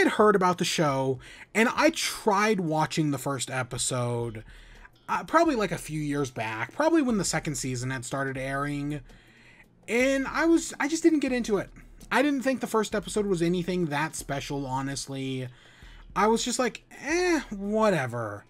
had heard about the show, and I tried watching the first episode, probably like a few years back, probably when the second season had started airing, and I just didn't get into it. I didn't think the first episode was anything that special, honestly. I was just like, whatever.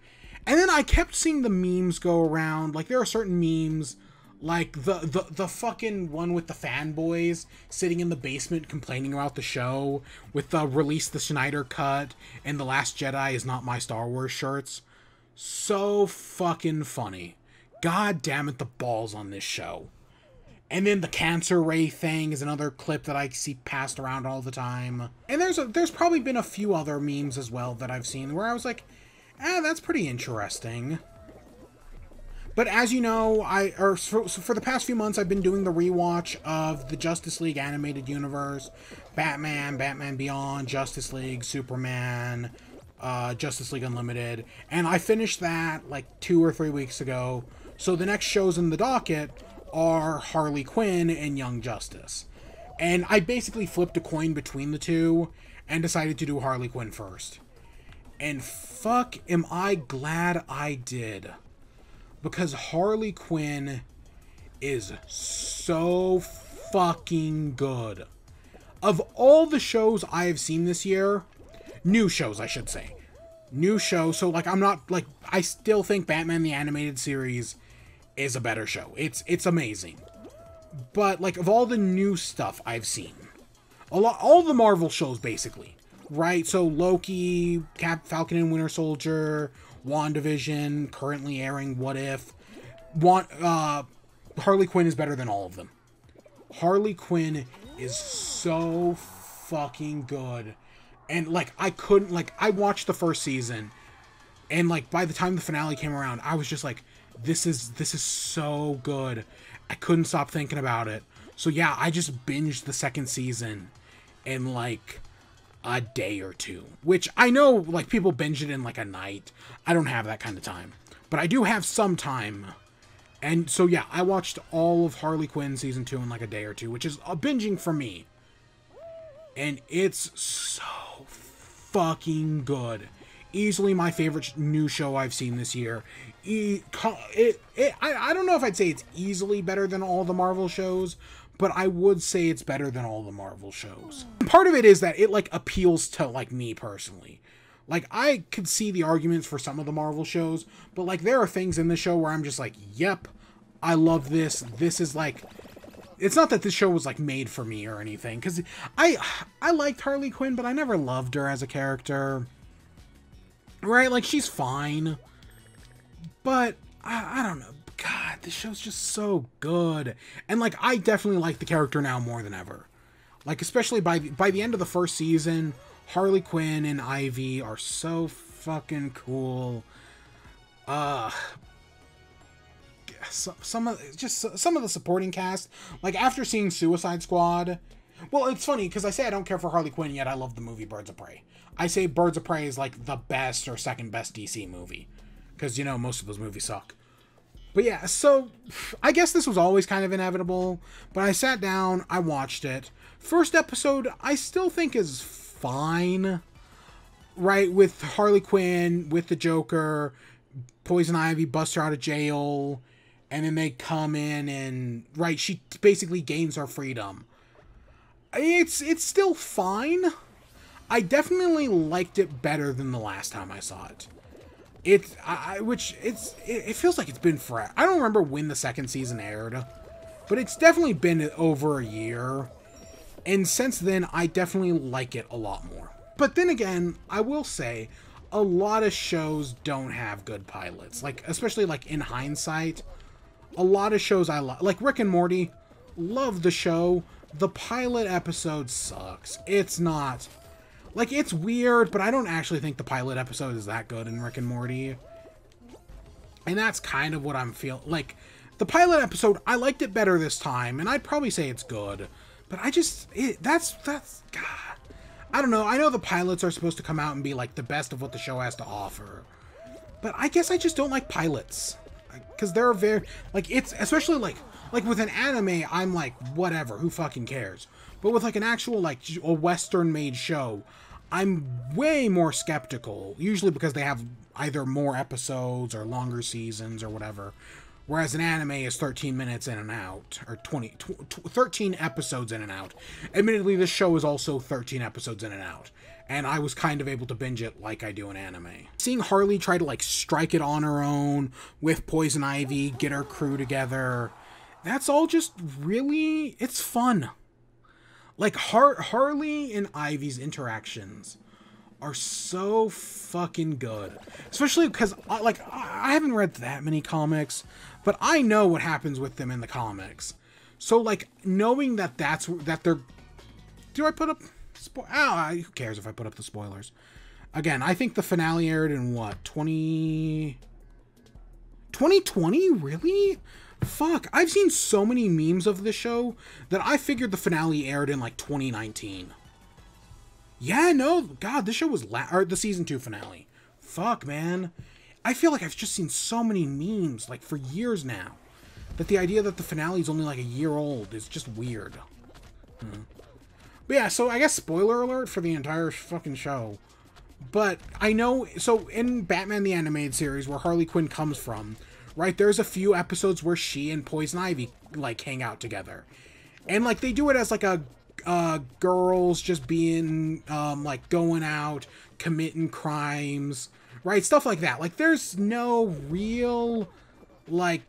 And then I kept seeing the memes go around. Like, there are certain memes, like the fucking one with the fanboys sitting in the basement complaining about the show with the release the Snyder Cut and The Last Jedi is not my Star Wars shirts. So fucking funny. God damn it, the balls on this show. And then the cancer ray thing is another clip that I see passed around all the time. And there's probably been a few other memes as well that I've seen where I was like, that's pretty interesting. But as you know, for the past few months, I've been doing the rewatch of the Justice League animated universe, Batman, Batman Beyond, Justice League, Superman, Justice League Unlimited, and I finished that like 2 or 3 weeks ago. So the next shows in the docket are Harley Quinn and Young Justice. And I basically flipped a coin between the two and decided to do Harley Quinn first. And fuck am I glad I did. Because Harley Quinn is so fucking good. Of all the shows I have seen this year, new shows I should say. New shows, so like I'm not like I still think Batman the Animated Series is a better show. It's amazing. But like of all the new stuff I've seen, all the Marvel shows basically, right? So Loki, Falcon and Winter Soldier, WandaVision, currently airing What If. Harley Quinn is better than all of them. Harley Quinn is so fucking good. And like I watched the first season and like by the time the finale came around, I was just like, this is so good. I couldn't stop thinking about it. So yeah, I just binged the second season in like a day or two, which I know like people binge it in like a night. I don't have that kind of time, but I do have some time. And so yeah, I watched all of Harley Quinn season 2 in like a day or two, which is a binging for me. And it's so fucking good. Easily my favorite new show I've seen this year. I don't know if I'd say it's easily better than all the Marvel shows, but I would say it's better than all the Marvel shows. Part of it is that it like appeals to like me personally. Like I could see the arguments for some of the Marvel shows, but like there are things in the show where I'm just like, yep, I love this. This is like, it's not that this show was like made for me or anything, because I liked Harley Quinn, but I never loved her as a character. Right? Like she's fine, but I don't know. God, this show's just so good. And like I definitely like the character now more than ever. Like especially by the end of the first season, Harley Quinn and Ivy are so fucking cool. Some of the supporting cast, like after seeing Suicide Squad, well, it's funny because I say I don't care for Harley Quinn, yet I love the movie Birds of Prey. I say Birds of Prey is like the best or second best DC movie, because you know most of those movies suck. But yeah, so I guess this was always kind of inevitable, but I sat down, I watched it. First episode I still think is fine, right, with Harley Quinn, with the Joker, Poison Ivy busts her out of jail, and then they come in and, right, she basically gains her freedom. It's still fine. I definitely liked it better than the last time I saw it. It feels like it's been forever. I don't remember when the second season aired, but it's definitely been over a year. And since then, I definitely like it a lot more. But then again, I will say, a lot of shows don't have good pilots. Like, especially like in hindsight, a lot of shows I love, like Rick and Morty, love the show. The pilot episode sucks. It's not, like, it's weird, but I don't actually think the pilot episode is that good in Rick and Morty. And that's kind of what I'm feeling. Like, the pilot episode, I liked it better this time, and I'd probably say it's good. But I just, that's, God. I don't know. I know the pilots are supposed to come out and be, like, the best of what the show has to offer. But I guess I just don't like pilots. Because they're very, like, it's, especially, like with an anime, I'm like, whatever, who fucking cares? But with, like, an actual, like, a Western-made show, I'm way more skeptical, usually because they have either more episodes or longer seasons or whatever. Whereas an anime is 13 minutes in and out, or 13 episodes in and out. Admittedly, this show is also 13 episodes in and out, and I was kind of able to binge it like I do an anime. Seeing Harley try to, like, strike it on her own with Poison Ivy, get her crew together, that's all just really, it's fun. Like, Harley and Ivy's interactions are so fucking good. Especially because, like, I haven't read that many comics, but I know what happens with them in the comics. So, like, knowing that they're... Do I put up... who cares if I put up the spoilers? Again, I think the finale aired in, what, 2020? Really? Fuck, I've seen so many memes of this show that I figured the finale aired in, like, 2019. Yeah, no, God, this show was or the season 2 finale. Fuck, man. I feel like I've just seen so many memes, like, for years now, that the idea that the finale is only, like, a year old is just weird. But yeah, so I guess spoiler alert for the entire fucking show. But I know, so in Batman the Animated Series, where Harley Quinn comes from, right, there's a few episodes where she and Poison Ivy, like, hang out together. And, like, they do it as, like, a girls just being, like, going out, committing crimes, right? Stuff like that. Like, there's no real, like,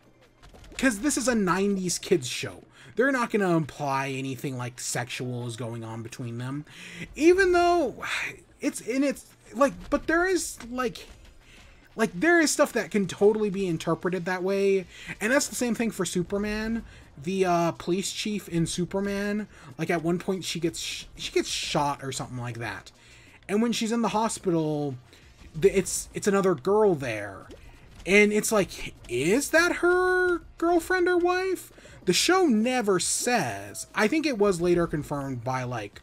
because this is a 90s kids show. They're not going to imply anything, like, sexual is going on between them. Even though it's like, but there is, like, there is stuff that can totally be interpreted that way. And that's the same thing for Superman. The police chief in Superman, like, at one point she gets shot or something like that. And when she's in the hospital, it's another girl there. And it's like, is that her girlfriend or wife? The show never says. I think it was later confirmed by, like,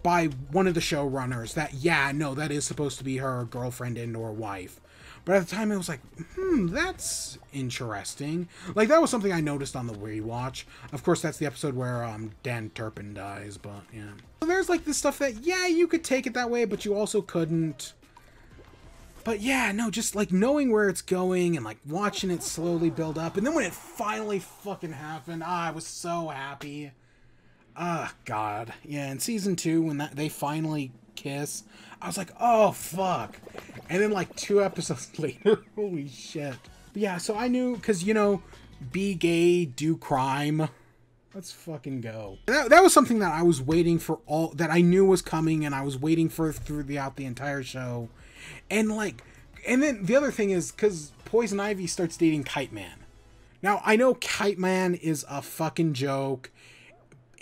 by one of the showrunners that, yeah, no, that is supposed to be her girlfriend and or wife. But at the time, it was like, that's interesting. Like, that was something I noticed on the rewatch. Of course, that's the episode where Dan Turpin dies, but, yeah. So there's, like, this stuff that, yeah, you could take it that way, but you also couldn't. But, yeah, no, just, like, knowing where it's going and, like, watching it slowly build up. And then when it finally fucking happened, I was so happy. God. Yeah, in season 2, when they finally kiss, I was like, oh, fuck. And then, like, 2 episodes later, holy shit. But yeah, so I knew, because, you know, be gay, do crime. Let's fucking go. That was something that I was waiting for, that I knew was coming, and I was waiting for throughout the entire show. And, like, and then the other thing is, because Poison Ivy starts dating Kite Man. Now, I know Kite Man is a fucking joke,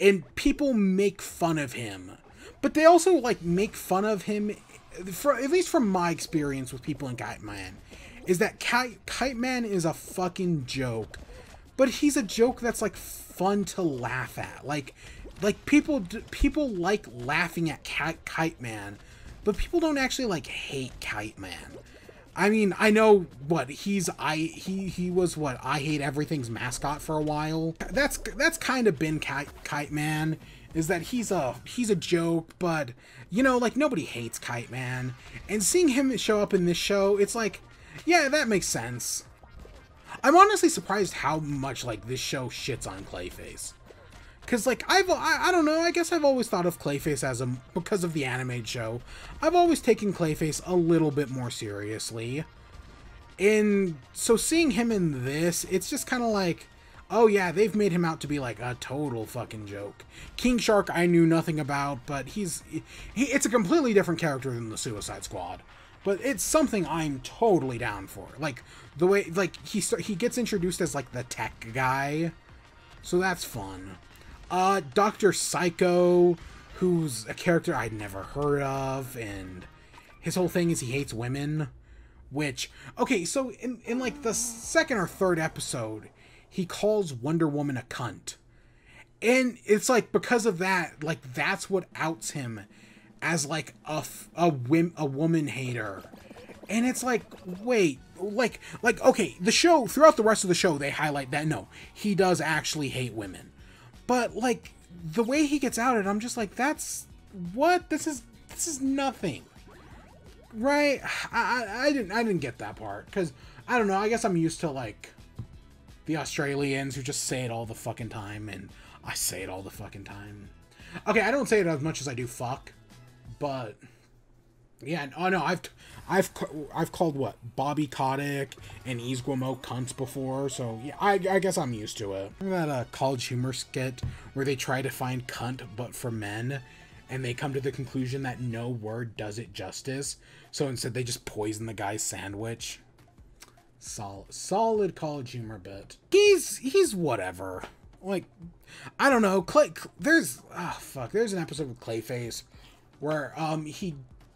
and people make fun of him. But they also, like, make fun of him, at least from my experience with people in Kite Man, is that Kite Man is a fucking joke. But he's a joke that's, like, fun to laugh at. Like people like laughing at Kite Man, but people don't actually, like, hate Kite Man. I mean, I know what he was what I Hate Everything's mascot for a while. That's kind of been Kite Man, is that he's a joke, but, you know, like, nobody hates Kite Man. And seeing him show up in this show, it's like, yeah, that makes sense. I'm honestly surprised how much, like, this show shits on Clayface. Because, like, I don't know, I guess I've always thought of Clayface as because of the animated show, I've always taken Clayface a little bit more seriously. And so seeing him in this, it's just kind of like, oh yeah, they've made him out to be, like, a total fucking joke. King Shark I knew nothing about, but it's a completely different character than the Suicide Squad. But it's something I'm totally down for. Like, the way, like, he gets introduced as, like, the tech guy, so that's fun. Dr. Psycho, who's a character I'd never heard of, and his whole thing is he hates women, which, okay, so in like the second or third episode, he calls Wonder Woman a cunt. And it's like, because of that, like, that's what outs him as, like, a woman hater. And it's like, wait, like, okay, the show, throughout the rest of the show, they highlight that, no, he does actually hate women. But, like, the way he gets outed, I'm just like, that's, what? This is This is nothing. Right? I didn't get that part. Because, I don't know, I guess I'm used to, like, the Australians who just say it all the fucking time, and I say it all the fucking time. Okay, I don't say it as much as I do fuck, but yeah, oh no, I've called what, Bobby Kotick and Isguamo cunts before, so yeah, I guess I'm used to it. Remember that college humor skit where they try to find cunt but for men, and they come to the conclusion that no word does it justice, so instead they just poison the guy's sandwich. Solid college humor bit. He's whatever. Like, I don't know. There's an episode with Clayface where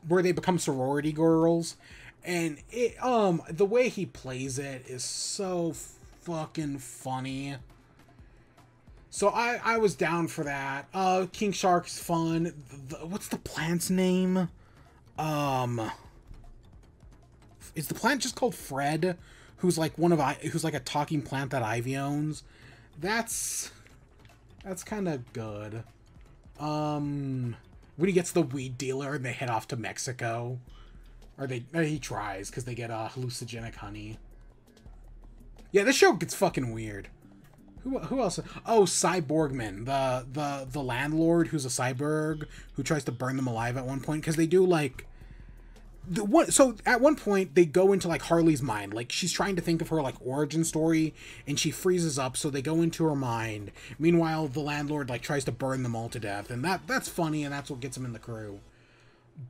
where they become sorority girls, and the way he plays it is so fucking funny. So I was down for that. King Shark's fun. What's the plant's name? Is the plant just called Fred? Who's like who's like a talking plant that Ivy owns? That's kind of good. When he gets the weed dealer and they head off to Mexico, or he tries because they get hallucinogenic honey. Yeah, this show gets fucking weird. Who else? Oh, Cyborgman, the landlord who's a cyborg who tries to burn them alive at one point, because they do like so at one point they go into like Harley's mind, like she's trying to think of her like origin story and she freezes up, so they go into her mind. Meanwhile, the landlord like tries to burn them all to death, and that's funny, and that's what gets him in the crew.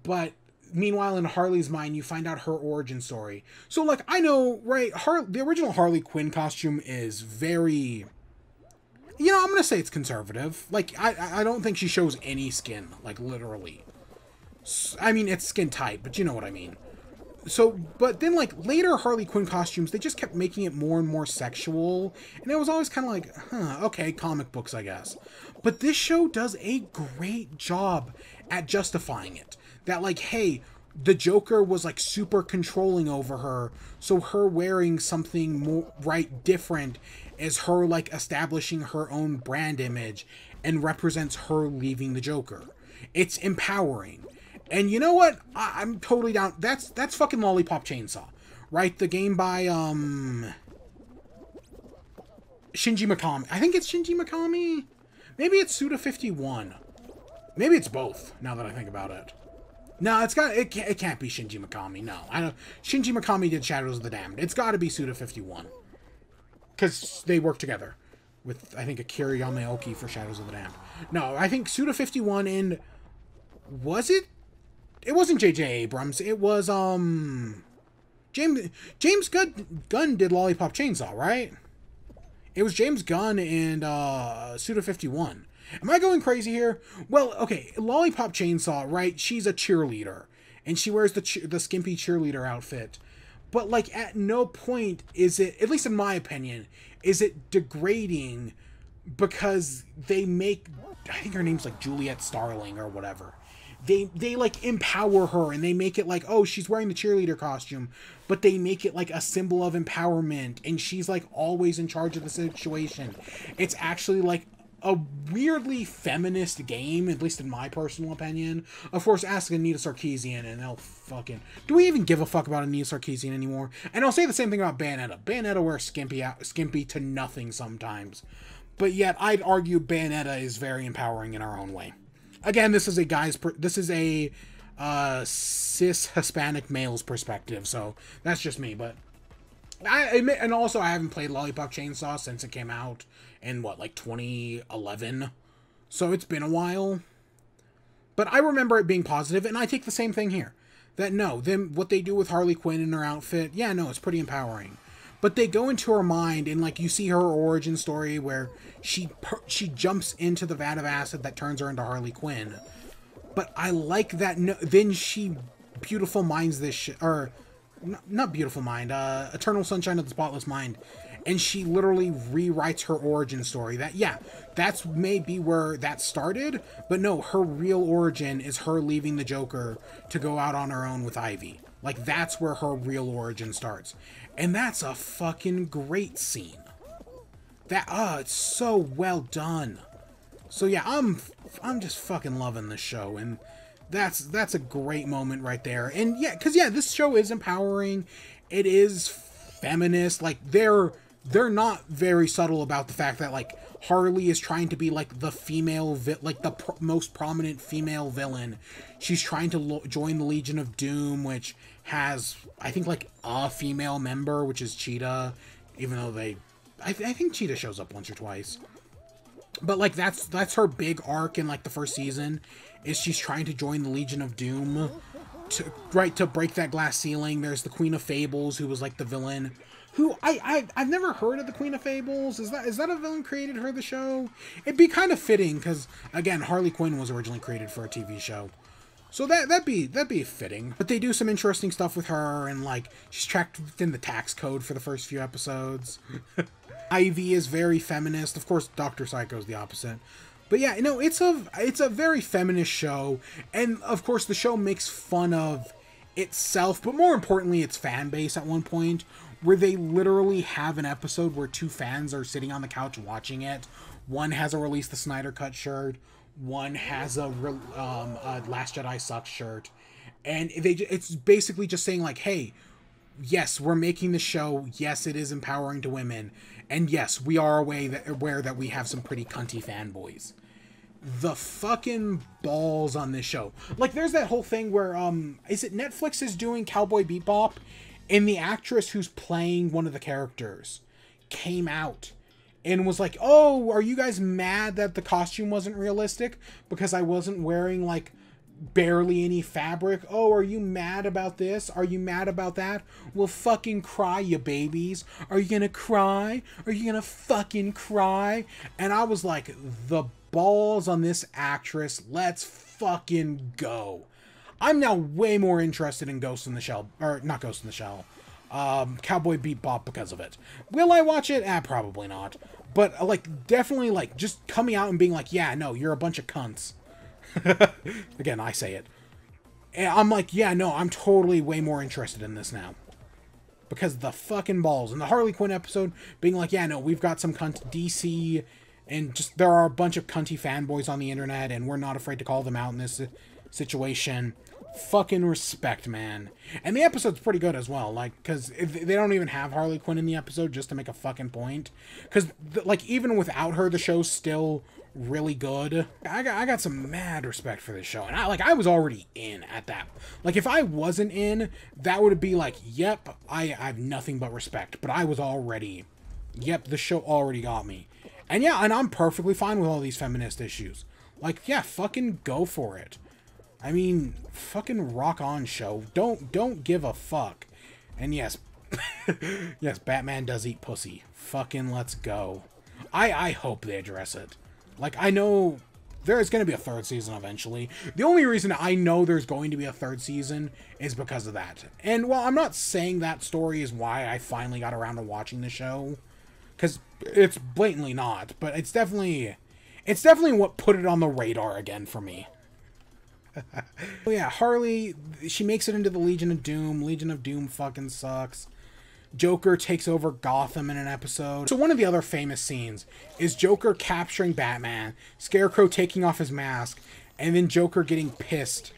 But meanwhile, in Harley's mind, you find out her origin story. So like, I know, right, the original Harley Quinn costume is very, you know, I'm gonna say it's conservative. Like, I don't think she shows any skin, like literally. I mean, it's skin tight, but you know what I mean. So, but then, like, later Harley Quinn costumes, they just kept making it more and more sexual, and it was always kind of like, huh, okay, comic books, I guess. But this show does a great job at justifying it. That, like, hey, the Joker was, like, super controlling over her, so her wearing something more, right, different is her, like, establishing her own brand image and represents her leaving the Joker. It's empowering. And you know what? I'm totally down. That's fucking Lollipop Chainsaw, right? The game by Shinji Mikami. I think it's Shinji Mikami. Maybe it's Suda51. Maybe it's both. Now that I think about it. No, it can't be Shinji Mikami. No, I don't. Shinji Mikami did Shadows of the Damned. It's got to be Suda51, because they work together with, I think, Akira Yamaoki for Shadows of the Damned. No, I think Suda51 and was it? It wasn't J.J. Abrams. It was, James Gunn did Lollipop Chainsaw, right? It was James Gunn and, Suda51. Am I going crazy here? Well, okay, Lollipop Chainsaw, right? She's a cheerleader, and she wears the skimpy cheerleader outfit. But, like, at no point is it, at least in my opinion, is it degrading because they make, I think her name's, like, Juliet Starling or whatever. They like empower her, and they make it like, oh, she's wearing the cheerleader costume, but they make it like a symbol of empowerment, and she's like always in charge of the situation. It's actually like a weirdly feminist game, at least in my personal opinion. Of course, ask Anita Sarkeesian and they'll fucking... Do we even give a fuck about Anita Sarkeesian anymore? And I'll say the same thing about Bayonetta. Bayonetta wears skimpy to nothing sometimes. But yet, I'd argue Bayonetta is very empowering in our own way. Again, this is a cis Hispanic male's perspective, so that's just me. But I admit, and also I haven't played Lollipop Chainsaw since it came out in what, like 2011, so it's been a while. But I remember it being positive, and I take the same thing here. That no, what they do with Harley Quinn in her outfit, yeah, no, it's pretty empowering. But they go into her mind, and like you see her origin story where she jumps into the vat of acid that turns her into Harley Quinn. But I like that. Then she beautiful minds this shit, or not beautiful mind, Eternal Sunshine of the Spotless Mind, and she literally rewrites her origin story. That, yeah, that's maybe where that started, but no, her real origin is her leaving the Joker to go out on her own with Ivy. Like, that's where her real origin starts. And that's a fucking great scene. It's so well done. So yeah, I'm just fucking loving this show. And That's a great moment right there. And yeah, because yeah, this show is empowering. It is feminist. Like they're not very subtle about the fact that like Harley is trying to be like the female like the most prominent female villain. She's trying to join the Legion of Doom, which has I think like a female member, which is Cheetah, even though I think Cheetah shows up once or twice. But like that's her big arc in like the first season, is she's trying to join the Legion of Doom to break that glass ceiling. There's the Queen of Fables, who was like the villain. Who I've never heard of the Queen of Fables. Is that a villain created for the show? It'd be kind of fitting because again, Harley Quinn was originally created for a TV show, so that'd be fitting. But they do some interesting stuff with her, and like she's tracked within the tax code for the first few episodes. Ivy is very feminist. Of course, Dr. Psycho is the opposite. But yeah, no, it's a very feminist show, and of course the show makes fun of itself, but more importantly, its fan base at one point, where they literally have an episode where two fans are sitting on the couch watching it. One has a Release the Snyder Cut shirt, one has a Last Jedi Sucks shirt, and it's basically just saying like, hey, yes, we're making the show, yes, it is empowering to women, and yes, we are aware that we have some pretty cunty fanboys. The fucking balls on this show. Like, there's that whole thing where, is it Netflix is doing Cowboy Bebop? And the actress who's playing one of the characters came out and was like, oh, are you guys mad that the costume wasn't realistic? Because I wasn't wearing, like, barely any fabric. Oh, are you mad about this? Are you mad about that? Well, fucking cry, you babies. Are you gonna cry? Are you gonna fucking cry? And I was like, the balls on this actress. Let's fucking go. I'm now way more interested in Ghost in the Shell, or not Ghost in the Shell, Cowboy Bebop because of it. Will I watch it? Probably not. But, like, definitely, like, just coming out and being like, yeah, no, you're a bunch of cunts. Again, I say it. And I'm like, yeah, no, I'm totally way more interested in this now. Because the fucking balls. And the Harley Quinn episode being like, yeah, no, we've got some cunt DC, and just, there are a bunch of cunty fanboys on the internet, and we're not afraid to call them out in this situation. Fucking respect, man. And the episode's pretty good as well, like, because they don't even have Harley Quinn in the episode just to make a fucking point. Because, like, even without her, the show's still really good. I got some mad respect for this show, and I was already in at that. Like, if I wasn't in, that would be like, yep, I have nothing but respect. But I was already, yep, the show already got me. And yeah, and I'm perfectly fine with all these feminist issues. Like, yeah, fucking go for it. I mean, fucking rock on, show. Don't give a fuck. And yes, yes, Batman does eat pussy. Fucking let's go. I hope they address it. Like, I know there is going to be a third season eventually. The only reason I know there's going to be a third season is because of that. And while I'm not saying that story is why I finally got around to watching the show, because it's blatantly not, but it's definitely what put it on the radar again for me. Oh yeah, Harley, she makes it into the Legion of Doom. Legion of Doom fucking sucks. Joker takes over Gotham in an episode. So one of the other famous scenes is Joker capturing Batman, Scarecrow taking off his mask, and then Joker getting pissed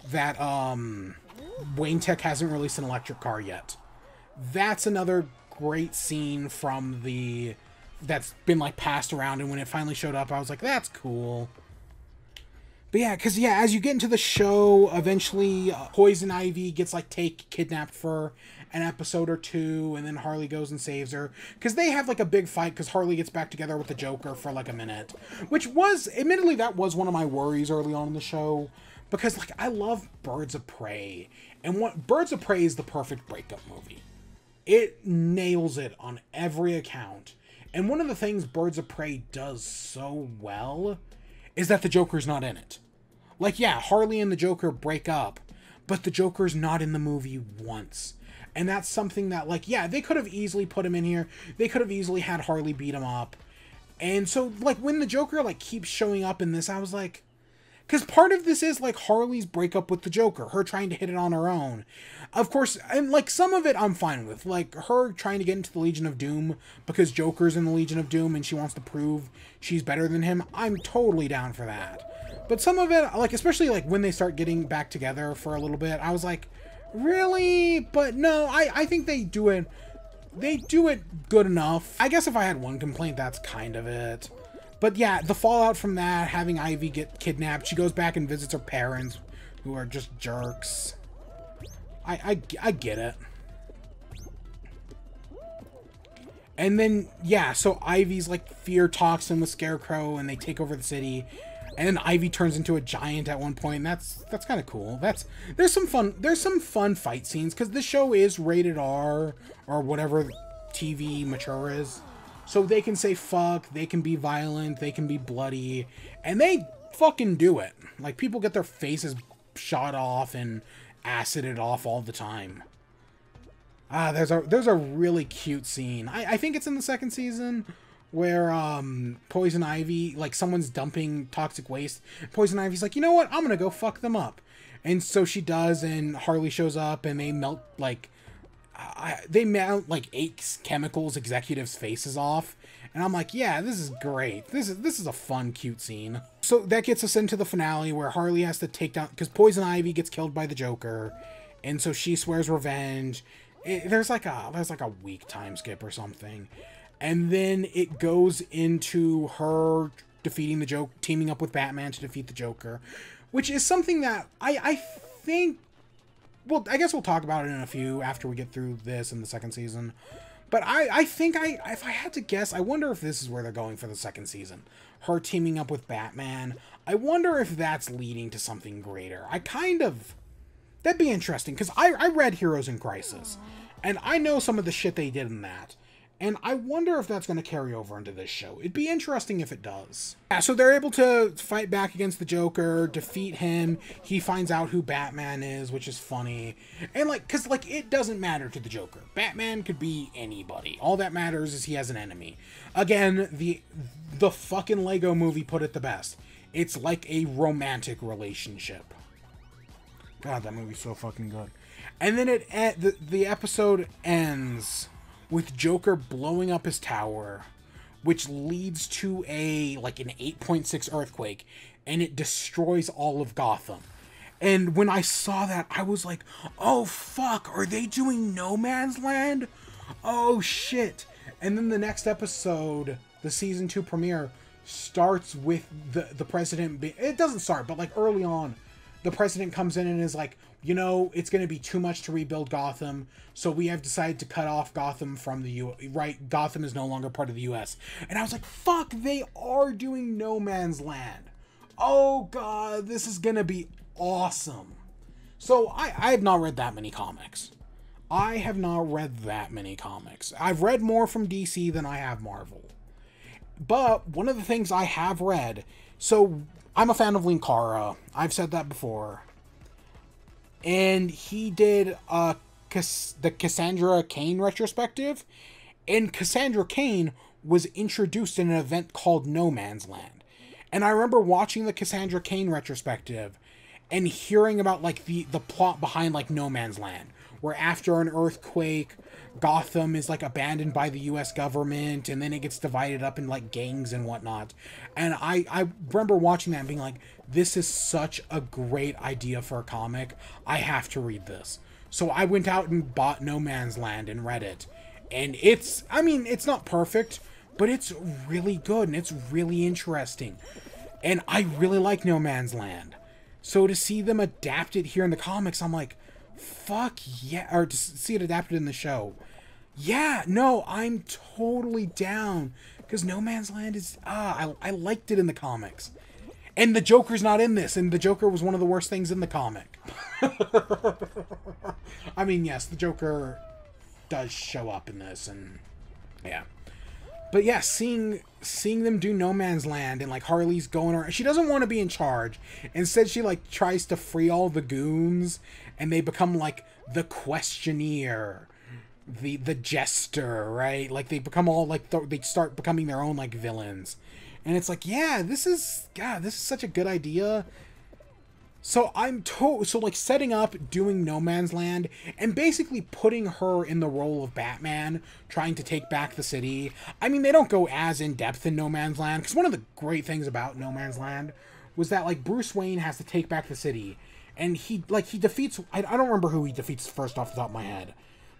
that Wayne Tech hasn't released an electric car yet. That's another great scene from that's been like passed around, and when it finally showed up, I was like, that's cool. But yeah, because yeah, as you get into the show, eventually Poison Ivy gets like kidnapped for an episode or two, and then Harley goes and saves her. Because they have like a big fight, because Harley gets back together with the Joker for like a minute. Which was, admittedly, that was one of my worries early on in the show. Because like, I love Birds of Prey. And Birds of Prey is the perfect breakup movie. It nails it on every account. And one of the things Birds of Prey does so well is that the Joker's not in it. Like, yeah, Harley and the Joker break up, but the Joker's not in the movie once. And that's something that, like, yeah, they could have easily put him in here. They could have easily had Harley beat him up. And so, like, when the Joker, like, keeps showing up in this, I was like... Because part of this is, like, Harley's breakup with the Joker. Her trying to hit it on her own. Of course, and, like, some of it I'm fine with. Like, her trying to get into the Legion of Doom because Joker's in the Legion of Doom and she wants to prove she's better than him. I'm totally down for that. But some of it, like, especially like when they start getting back together for a little bit, I was like, really? But no, I think they do it good enough. I guess if I had one complaint, that's kind of it. But yeah, the fallout from that, having Ivy get kidnapped, she goes back and visits her parents, who are just jerks. I get it. And then, yeah, so Ivy's like fear talks in the Scarecrow, and they take over the city. And then Ivy turns into a giant at one point. And that's kind of cool. There's some fun fight scenes, because this show is rated R, or whatever TV mature is. So they can say fuck, they can be violent, they can be bloody, and they fucking do it. Like, people get their faces shot off and acided off all the time. There's a really cute scene. I think it's in the second season, where Poison Ivy, like, someone's dumping toxic waste. Poison Ivy's like, you know what? I'm gonna go fuck them up. And so she does, and Harley shows up, and they melt, like, they melt, like, 8 chemicals executives' faces off. And I'm like, yeah, this is great. This is a fun, cute scene. So that gets us into the finale, where Harley has to take down, because Poison Ivy gets killed by the Joker, and so she swears revenge. There's like a week time skip or something. And then it goes into her defeating the Joker, teaming up with Batman to defeat the Joker, which is something that I think, well, I guess we'll talk about it in a few after we get through this in the second season. But I think if I had to guess, I wonder if this is where they're going for the second season. Her teaming up with Batman. I wonder if that's leading to something greater. That'd be interesting, because I read Heroes in Crisis, and I know some of the shit they did in that. And I wonder if that's going to carry over into this show. It'd be interesting if it does. Yeah, so they're able to fight back against the Joker, defeat him. He finds out who Batman is, which is funny. And, like, because, like, it doesn't matter to the Joker. Batman could be anybody. All that matters is he has an enemy. Again, the fucking Lego movie put it the best. It's like a romantic relationship. God, that movie's so fucking good. And then the episode ends with Joker blowing up his tower, which leads to an 8.6 earthquake, and it destroys all of Gotham. And when I saw that, I was like, oh fuck, are they doing No Man's Land? Oh shit. And then the next episode, the season 2 premiere, starts with the president it doesn't start, but like early on, the president comes in and is like, you know, it's going to be too much to rebuild Gotham, so we have decided to cut off Gotham from the U.S. Right, Gotham is no longer part of the U.S. And I was like, fuck, they are doing No Man's Land. Oh, God, this is going to be awesome. So I have not read that many comics. I've read more from DC than I have Marvel. But one of the things I have read, so I'm a fan of Linkara. I've said that before. And he did the Cassandra Cain retrospective. And Cassandra Cain was introduced in an event called No Man's Land. And I remember watching the Cassandra Cain retrospective and hearing about like the plot behind like No Man's Land, where after an earthquake, Gotham is like abandoned by the US government, and then it gets divided up in like gangs and whatnot. And I remember watching that and being like, this is such a great idea for a comic. I have to read this. So I went out and bought No Man's Land and read it. And it's not perfect, but it's really good and it's really interesting. And I really like No Man's Land. So to see them adapt it here in the comics, I'm like, fuck yeah. Or to see it adapted in the show. Yeah, no, I'm totally down. Because No Man's Land is, I liked it in the comics. And the Joker's not in this, and the Joker was one of the worst things in the comic. I mean, yes, the Joker does show up in this, and yeah. But yeah, seeing them do No Man's Land, and like Harley's going around, she doesn't want to be in charge. Instead, she like tries to free all the goons, and they become like the Questioneer, the Jester, right? Like they become all like they start becoming their own like villains. And it's like, yeah, this is such a good idea. So so like setting up doing No Man's Land and basically putting her in the role of Batman, trying to take back the city. I mean, they don't go as in depth in No Man's Land, because one of the great things about No Man's Land was that like Bruce Wayne has to take back the city, and he defeats, I don't remember who he defeats first off the top of my head,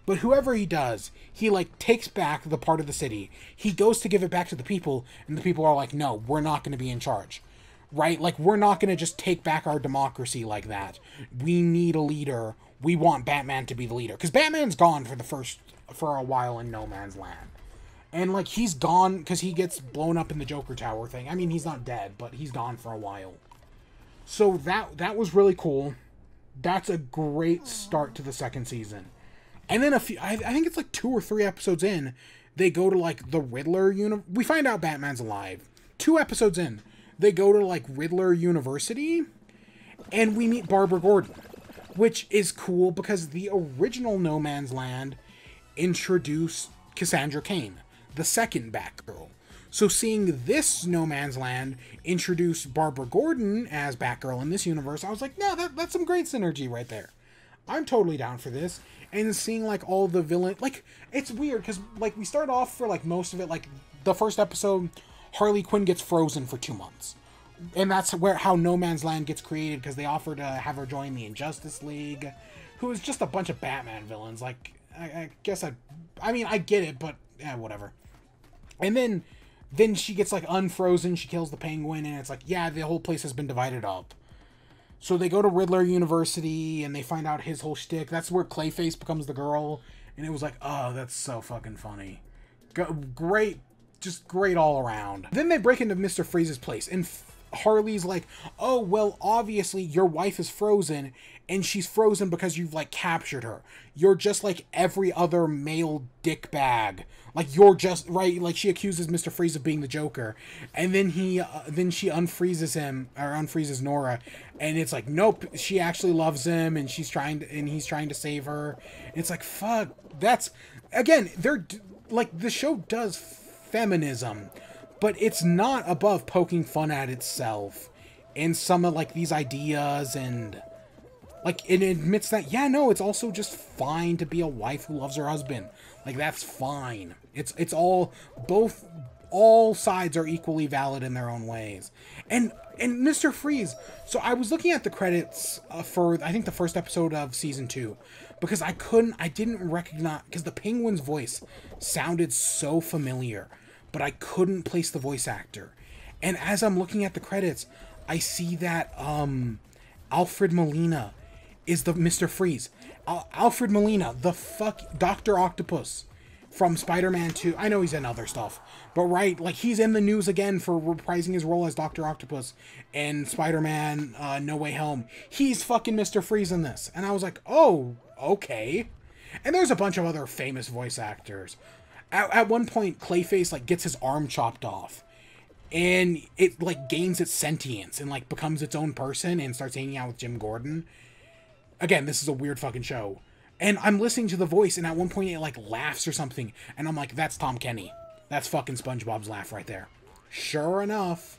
but whoever he does, he like takes back the part of the city. He goes to give it back to the people, and the people are like, no, we're not going to be in charge. Right? Like, we're not going to just take back our democracy like that. We need a leader. We want Batman to be the leader. Because Batman's gone for a while in No Man's Land. And, like, he's gone because he gets blown up in the Joker Tower thing. I mean, he's not dead, but he's gone for a while. So that was really cool. That's a great start to the second season. And then I think it's like 2 or 3 episodes in, they go to, like, the Riddler we find out Batman's alive. 2 episodes in, they go to, like, Riddler University, and we meet Barbara Gordon, which is cool because the original No Man's Land introduced Cassandra Cain, the second Batgirl. So seeing this No Man's Land introduce Barbara Gordon as Batgirl in this universe, I was like, no, that's some great synergy right there. I'm totally down for this. And seeing, like, all the villain... Like, it's weird, because, like, we start off for, like, most of it, like, the first episode... Harley Quinn gets frozen for 2 months. And that's how No Man's Land gets created, because they offer to have her join the Injustice League, who is just a bunch of Batman villains. Like, I guess I mean, I get it, but whatever. And then she gets, like, unfrozen, she kills the Penguin, and it's like, yeah, the whole place has been divided up. So they go to Riddler University, and they find out his whole shtick. That's where Clayface becomes the girl, and it was like, oh, that's so fucking funny. Great. Just great all around. Then they break into Mr. Freeze's place, and Harley's like, oh, well, obviously your wife is frozen, and she's frozen because you've, like, captured her. You're just like every other male dickbag. Like, you're just, right, like, she accuses Mr. Freeze of being the Joker, and then then she unfreezes him, or unfreezes Nora, and it's like, nope, she actually loves him, and he's trying to save her. And it's like, fuck, that's, again, like, the show does feminism, but it's not above poking fun at itself in some of, like, these ideas, and, like, it admits that, yeah, no, it's also just fine to be a wife who loves her husband. Like, that's fine. It's all sides are equally valid in their own ways. And Mr. Freeze, so I was looking at the credits for, I think, the first episode of season 2, because I didn't recognize, because the Penguin's voice sounded so familiar, but I couldn't place the voice actor. And as I'm looking at the credits, I see that Alfred Molina is the Mr. Freeze. Alfred Molina, the Dr. Octopus from Spider-Man 2. I know he's in other stuff, but right, like, he's in the news again for reprising his role as Dr. Octopus in Spider-Man No Way Home. He's fucking Mr. Freeze in this. And I was like, oh, okay. And there's a bunch of other famous voice actors. At one point, Clayface, like, gets his arm chopped off, and it, like, gains its sentience and, like, becomes its own person and starts hanging out with Jim Gordon. Again, this is a weird fucking show. And I'm listening to the voice, and at one point it, like, laughs or something, and I'm like, that's Tom Kenny. That's fucking SpongeBob's laugh right there. Sure enough.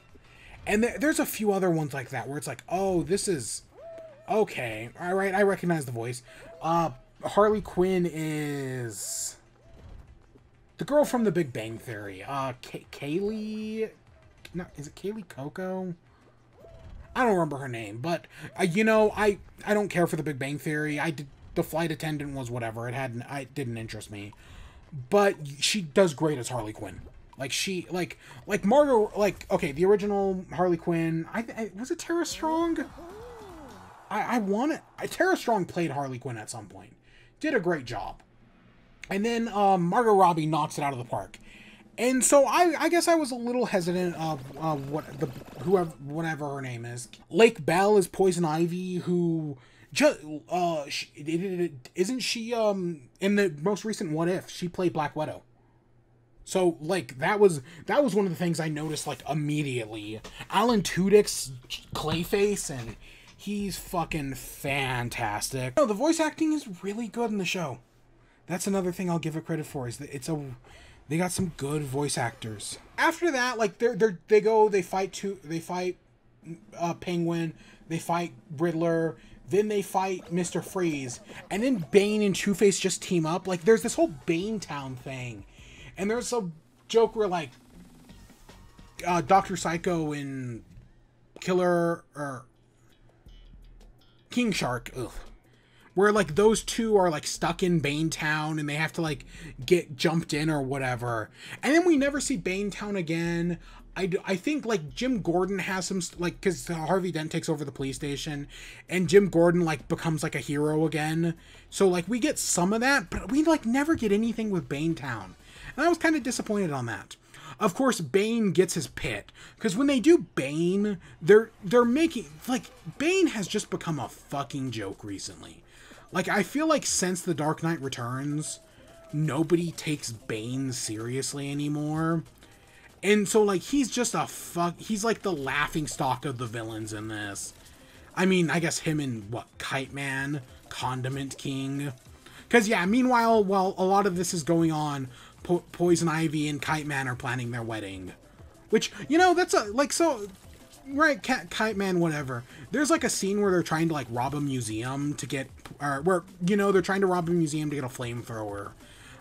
And there's a few other ones like that, where it's like, oh, this is... Okay, alright, I recognize the voice. Harley Quinn is... the girl from The Big Bang Theory. Kaylee... No, is it Kaylee Coco? I don't remember her name, but, you know, I don't care for The Big Bang Theory. The flight attendant was whatever. It didn't interest me. But she does great as Harley Quinn. Like, she, like Margot, like, okay, the original Harley Quinn, was it Tara Strong? I want it. Tara Strong played Harley Quinn at some point. Did a great job. And then Margot Robbie knocks it out of the park. And so I guess I was a little hesitant of whatever her name is. Lake Bell is Poison Ivy, who isn't she in the most recent What If? She played Black Widow. So, like, that was one of the things I noticed, like, immediately. Alan Tudyk's Clayface, and he's fucking fantastic. No, the voice acting is really good in the show. That's another thing I'll give it credit for, is that they got some good voice actors. After that, like, they fight Penguin, they fight Riddler, then they fight Mr. Freeze, and then Bane and Two-Face just team up. Like, there's this whole Bane Town thing. And there's a joke where, like, Dr. Psycho and Killer or King Shark, ugh, where like those two are like stuck in Bane Town and they have to like get jumped in or whatever, and then we never see Bane Town again. I think like Jim Gordon has some like, because Harvey Dent takes over the police station and Jim Gordon like becomes like a hero again, so like we get some of that, but we like never get anything with Bane Town, and I was kind of disappointed on that. Of course, Bane gets his pit, because when they do Bane, they're making like, Bane has just become a fucking joke recently. Like, I feel like since The Dark Knight Returns, nobody takes Bane seriously anymore. And so, like, he's just he's like the laughing stock of the villains in this. I mean, I guess him and, what, Kite Man, Condiment King. Because, yeah, meanwhile, while a lot of this is going on, Poison Ivy and Kite Man are planning their wedding. Which, you know, that's a, like, so, right, Kite Man, whatever. There's, like, a scene where they're trying to, like, rob a museum to get, where, you know, they're trying to rob a museum to get a flamethrower.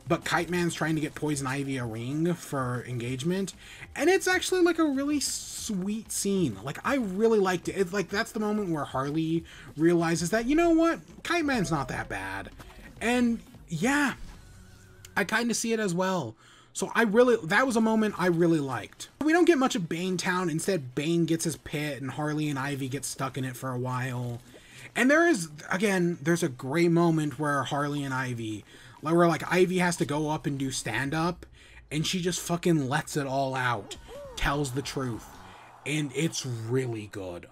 But Kite Man's trying to get Poison Ivy a ring for engagement. And it's actually, like, a really sweet scene. Like, I really liked it. It's, like, that's the moment where Harley realizes that, you know what? Kite Man's not that bad. And, yeah, I kind of see it as well. So that was a moment I really liked. We don't get much of Bane Town. Instead, Bane gets his pit and Harley and Ivy get stuck in it for a while. And there's a great moment where Harley and Ivy, where like Ivy has to go up and do stand-up, and she just fucking lets it all out, tells the truth, and it's really good.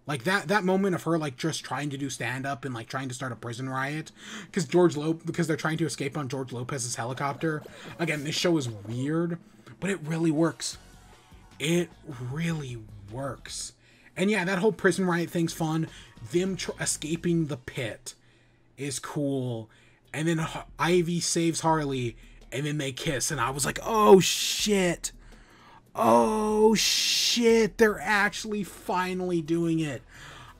Like that moment of her like just trying to do stand-up and like trying to start a prison riot because they're trying to escape on George Lopez's helicopter. Again, this show is weird, but it really works. It really works. And yeah, that whole prison riot thing's fun. Them escaping the pit is cool. And then Ivy saves Harley, and then they kiss, and I was like, oh shit. Oh shit, they're actually finally doing it.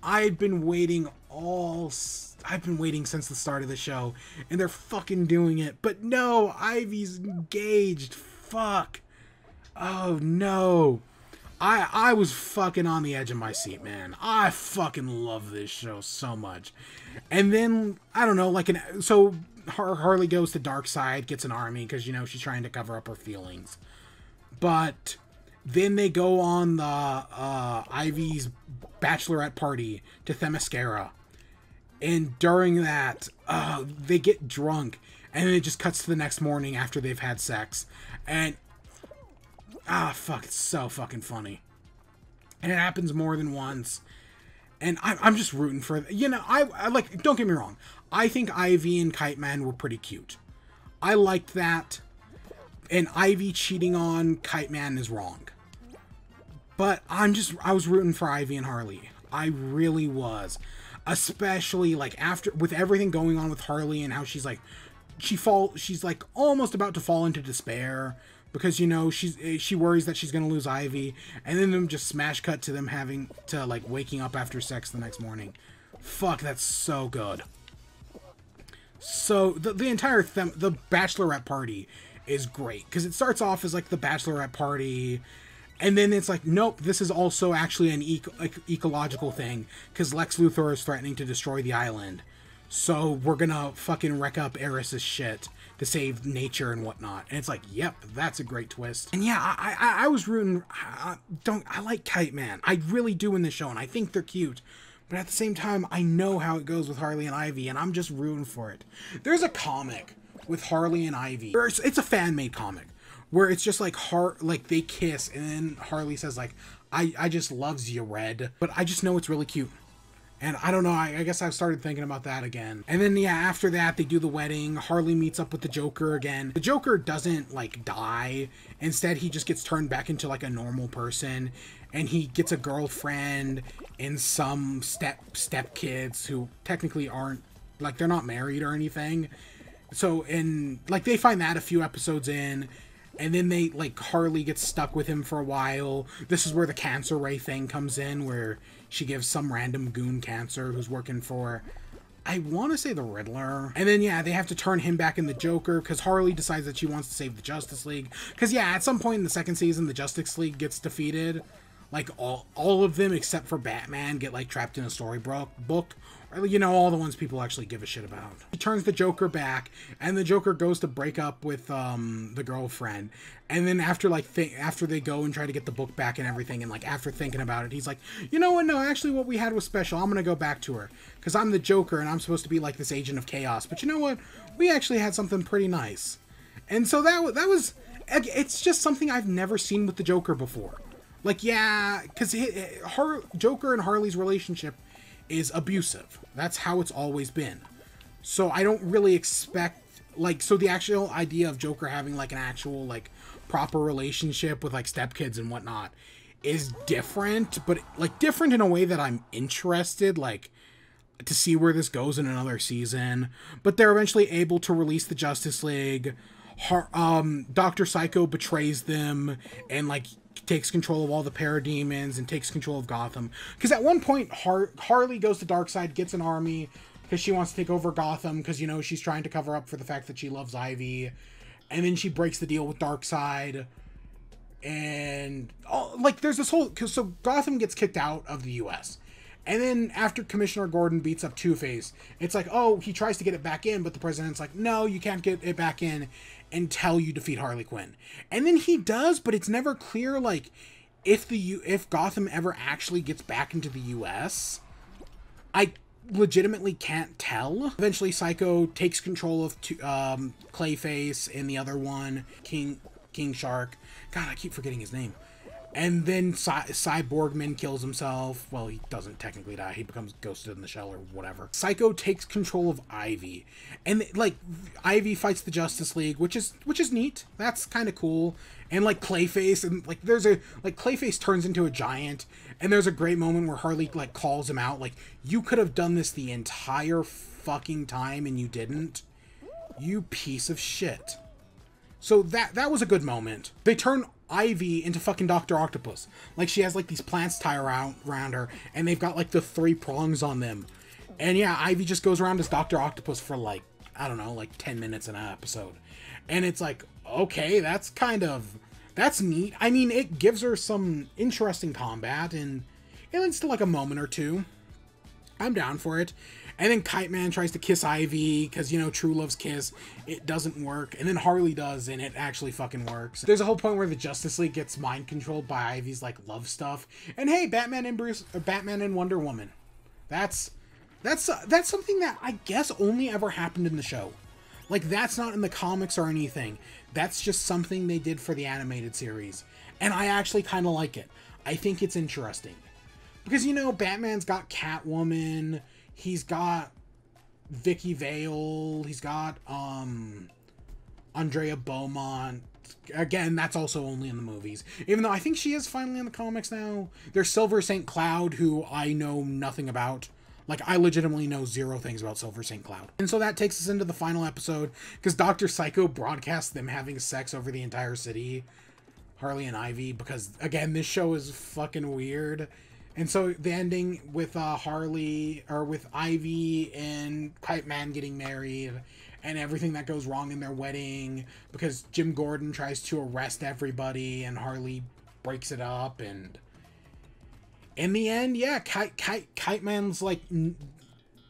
I've been waiting since the start of the show, and they're fucking doing it. But no, Ivy's engaged. Fuck. Oh no. I was fucking on the edge of my seat, man. I fucking love this show so much. And then, I don't know, like, so Harley goes to Darkseid, gets an army, because, you know, she's trying to cover up her feelings. But then they go on the Ivy's bachelorette party to Themyscira. And during that, they get drunk. And then it just cuts to the next morning after they've had sex. And fuck, it's so fucking funny. And it happens more than once. And I'm just rooting for, you know, I like, don't get me wrong. I think Ivy and Kite Man were pretty cute. I liked that. And Ivy cheating on Kite Man is wrong. But I was rooting for Ivy and Harley. I really was. Especially, like, with everything going on with Harley and how she's like, she's like almost about to fall into despair. Because, you know, she worries that she's going to lose Ivy. And then them just smash cut to them having to, like, waking up after sex the next morning. Fuck, that's so good. So, the entire the bachelorette party is great. Because it starts off as, like, the bachelorette party. And then it's like, nope, this is also actually an ecological thing. Because Lex Luthor is threatening to destroy the island. So, we're gonna fucking wreck up Eris's shit to save nature and whatnot. And it's like, yep, that's a great twist. And yeah, I was rooting, I like Kite Man. I really do in this show, and I think they're cute. But at the same time, I know how it goes with Harley and Ivy, and I'm just rooting for it. There's a comic with Harley and Ivy. It's a fan-made comic, where it's just like, they kiss, and then Harley says like, I just loves you, Red. But I just know it's really cute. And I don't know, I guess I've started thinking about that again. And then, yeah, after that, they do the wedding. Harley meets up with the Joker again. The Joker doesn't, like, die. Instead, he just gets turned back into, like, a normal person. And he gets a girlfriend and some step kids who technically aren't, like, they're not married or anything. So, and, like, they find that a few episodes in. And then they, like, Harley gets stuck with him for a while. This is where the cancer ray thing comes in, where she gives some random goon cancer who's working for, I want to say, the Riddler. And then, yeah, they have to turn him back in the Joker, because Harley decides that she wants to save the Justice League. Because, yeah, at some point in the second season, the Justice League gets defeated. like all of them except for Batman get like trapped in a storybook book, or you know, all the ones people actually give a shit about. He turns the Joker back, and the Joker goes to break up with the girlfriend, and then after after they go and try to get the book back and everything, and like after thinking about it, he's like, you know what, no, actually what we had was special. I'm gonna go back to her because I'm the Joker and I'm supposed to be like this agent of chaos, but you know what, we actually had something pretty nice. And so that was, it's just something I've never seen with the Joker before. Like, yeah, because Joker and Harley's relationship is abusive. That's how it's always been. So I don't really expect, like, so the actual idea of Joker having, like, an actual, like, proper relationship with, like, stepkids and whatnot is different, but, like, different in a way that I'm interested, like, to see where this goes in another season. But they're eventually able to release the Justice League. Dr. Psycho betrays them and, like, takes control of all the parademons and takes control of Gotham. Because at one point, Harley goes to Darkseid, gets an army, because she wants to take over Gotham, because, you know, she's trying to cover up for the fact that she loves Ivy. And then she breaks the deal with Darkseid. And, like, there's this whole... So Gotham gets kicked out of the U.S., and then after Commissioner Gordon beats up Two-Face, it's like, oh, he tries to get it back in, but the president's like, no, you can't get it back in until you defeat Harley Quinn. And then he does, but it's never clear, like, if Gotham ever actually gets back into the U.S. I legitimately can't tell. Eventually, Psycho takes control of Clayface and the other one, King Shark. God, I keep forgetting his name. And then Cyborgman kills himself. Well, he doesn't technically die. He becomes ghosted in the shell or whatever. Psycho takes control of Ivy. And, like, Ivy fights the Justice League, which is neat. That's kind of cool. And, like, Clayface, and, like, Clayface turns into a giant. And there's a great moment where Harley, like, calls him out. Like, you could have done this the entire fucking time and you didn't. You piece of shit. So that was a good moment. They turn Ivy into fucking Dr. Octopus. Like, she has, like, these plants tied around her, and they've got, like, the 3 prongs on them. And, yeah, Ivy just goes around as Dr. Octopus for, like, I don't know, like, 10 minutes in an episode. And it's like, okay, that's neat. I mean, it gives her some interesting combat, and it leads to, like, a moment or two. I'm down for it. And then Kite Man tries to kiss Ivy, because, you know, true love's kiss. It doesn't work. And then Harley does, and it actually fucking works. There's a whole point where the Justice League gets mind controlled by Ivy's, like, love stuff. And hey, Batman and Wonder Woman. That's something that I guess only ever happened in the show. Like, that's not in the comics or anything. That's just something they did for the animated series. And I actually kind of like it. I think it's interesting. Because, you know, Batman's got Catwoman... He's got Vicky Vale. He's got Andrea Beaumont. Again, that's also only in the movies. Even though I think she is finally in the comics now. There's Silver St. Cloud, who I know nothing about. Like, I legitimately know 0 things about Silver St. Cloud. And so that takes us into the final episode, because Dr. Psycho broadcasts them having sex over the entire city. Harley and Ivy, because, again, this show is fucking weird. And so the ending with with Ivy and Kite Man getting married and everything that goes wrong in their wedding because Jim Gordon tries to arrest everybody and Harley breaks it up, and in the end, yeah, Kite Man's like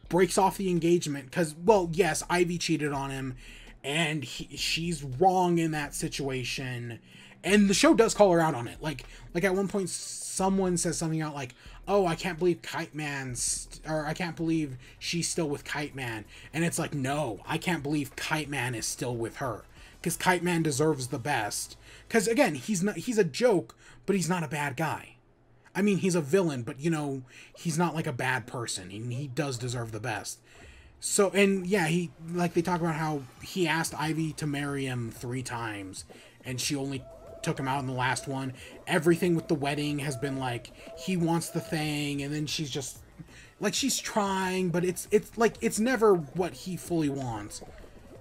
breaks off the engagement because, well, yes, Ivy cheated on him and she's wrong in that situation. And the show does call her out on it. Like at one point, someone says something out like, oh, I can't believe I can't believe she's still with Kite Man. And it's like, no, I can't believe Kite Man is still with her. Because Kite Man deserves the best. Because, again, he's a joke, but he's not a bad guy. I mean, he's a villain, but, you know, he's not like a bad person. He does deserve the best. So, and yeah, they talk about how he asked Ivy to marry him 3 times. And she only took him out in the last one. Everything with the wedding has been like, he wants the thing, and then she's just like, she's trying, but it's like, it's never what he fully wants.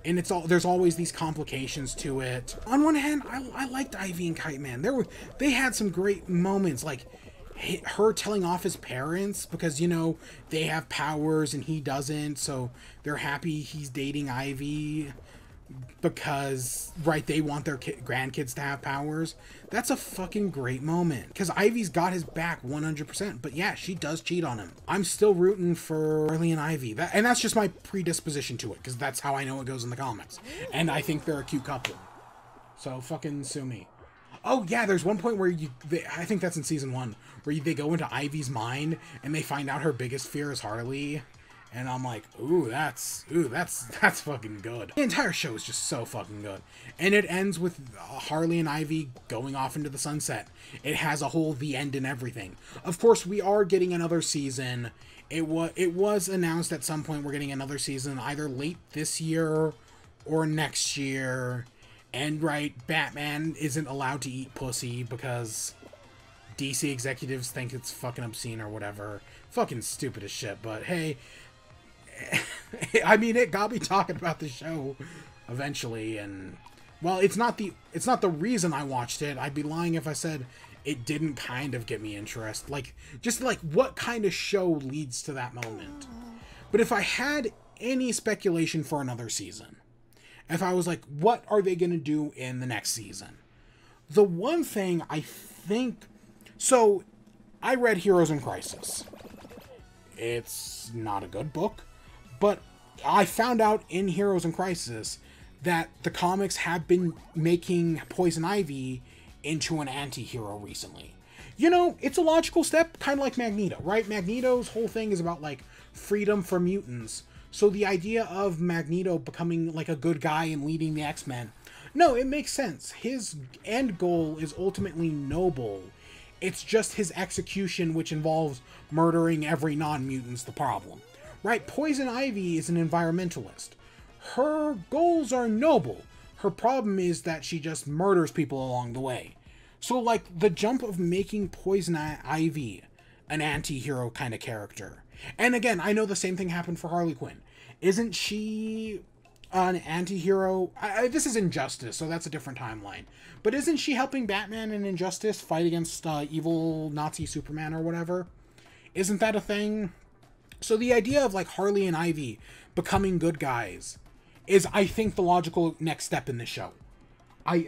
And there's always these complications to it. On one hand, I liked Ivy and Kite Man. They had some great moments, like her telling off his parents because, you know, they have powers and he doesn't, so they're happy he's dating Ivy. because, right, they want their grandkids to have powers. That's a fucking great moment. Because Ivy's got his back 100%. But yeah, she does cheat on him. I'm still rooting for Harley and Ivy. And that's just my predisposition to it. Because that's how I know it goes in the comics. And I think they're a cute couple. So fucking sue me. Oh yeah, there's one point where I think that's in season 1. Where they go into Ivy's mind. And they find out her biggest fear is Harley. And I'm like, ooh, that's fucking good. The entire show is just so fucking good. And it ends with Harley and Ivy going off into the sunset. It has a whole the end and everything. Of course, we are getting another season. It was announced at some point we're getting another season either late this year or next year. And right, Batman isn't allowed to eat pussy because DC executives think it's fucking obscene or whatever. Fucking stupid as shit, but hey... I mean, it got me talking about the show eventually, and well, it's not the reason I watched it. I'd be lying if I said it didn't kind of get me interested. Like, just like what kind of show leads to that moment. But if I had any speculation for another season, if I was like, what are they going to do in the next season? The one thing I think, so I read Heroes in Crisis. It's not a good book. But I found out in Heroes in Crisis that the comics have been making Poison Ivy into an anti-hero recently. You know, it's a logical step, kind of like Magneto, right? Magneto's whole thing is about, like, freedom for mutants. So the idea of Magneto becoming, like, a good guy and leading the X-Men, no, it makes sense. His end goal is ultimately noble. It's just his execution, which involves murdering every non-mutant's the problem. Right, Poison Ivy is an environmentalist. Her goals are noble. Her problem is that she just murders people along the way. So, like, the jump of making Poison Ivy an anti-hero kind of character. And again, I know the same thing happened for Harley Quinn. Isn't she an anti-hero? This is Injustice, so that's a different timeline. But isn't she helping Batman in Injustice fight against evil Nazi Superman or whatever? Isn't that a thing? So the idea of, like, Harley and Ivy becoming good guys is, I think, the logical next step in the show.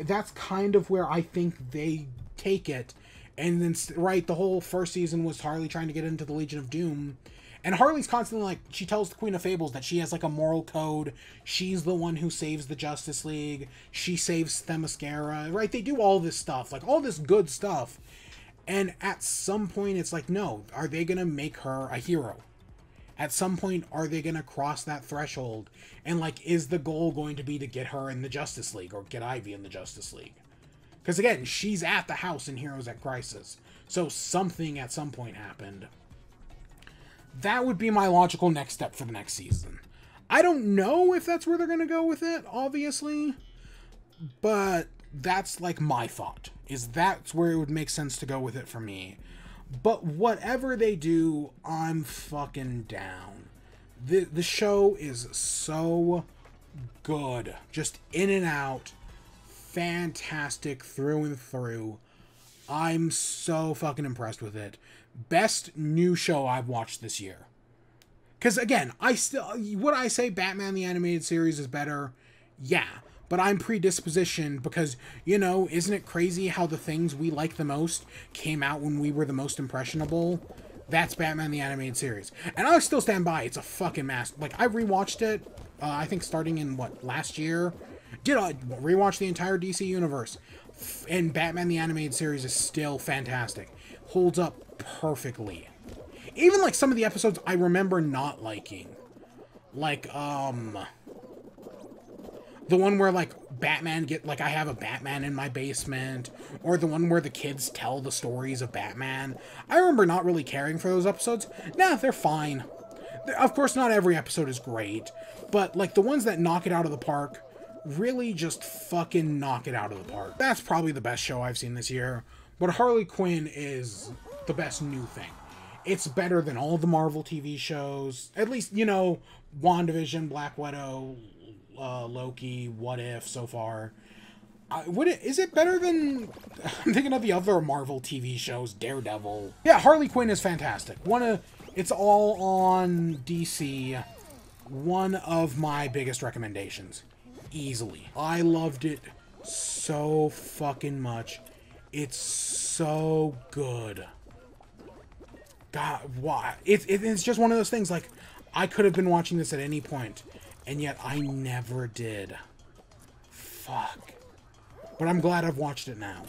That's kind of where I think they take it. And then, right, the whole first season was Harley trying to get into the Legion of Doom. And Harley's constantly, like, she tells the Queen of Fables that she has, like, a moral code. She's the one who saves the Justice League. She saves Themyscira, right? They do all this stuff, like, all this good stuff. And at some point, it's like, no, are they going to make her a hero? At some point, are they going to cross that threshold? And, like, is the goal going to be to get her in the Justice League or get Ivy in the Justice League? Because, again, she's at the house in Heroes at Crisis. So something at some point happened. That would be my logical next step for the next season. I don't know if that's where they're going to go with it, obviously. But that's, like, my thought. Is that's where it would make sense to go with it for me. But whatever they do, I'm fucking down. The show is so good. Just in and out. Fantastic through and through. I'm so fucking impressed with it. Best new show I've watched this year. Because again, would I say Batman the Animated Series is better? Yeah. But I'm predispositioned because, you know, isn't it crazy how the things we like the most came out when we were the most impressionable? That's Batman the Animated Series. And I still stand by. It's a fucking master. Like, I rewatched it, I think starting in, last year? Did I rewatch the entire DC universe? And Batman the Animated Series is still fantastic. Holds up perfectly. Even, like, some of the episodes I remember not liking. Like, the one where, like, Batman I have a Batman in my basement, or the one where the kids tell the stories of Batman. I remember not really caring for those episodes. Nah, they're fine. Of course, not every episode is great, but, like, the ones that knock it out of the park really just fucking knock it out of the park. That's probably the best show I've seen this year, but Harley Quinn is the best new thing. It's better than all the Marvel TV shows, at least, you know, WandaVision, Black Widow, Loki, What If so far. Is it better than... I'm thinking of the other Marvel TV shows, Daredevil. Yeah, Harley Quinn is fantastic. It's all on DC. One of my biggest recommendations. Easily. I loved it so fucking much. It's so good. God, why? It's just one of those things, like, I could have been watching this at any point, and yet I never did. Fuck. But I'm glad I've watched it now.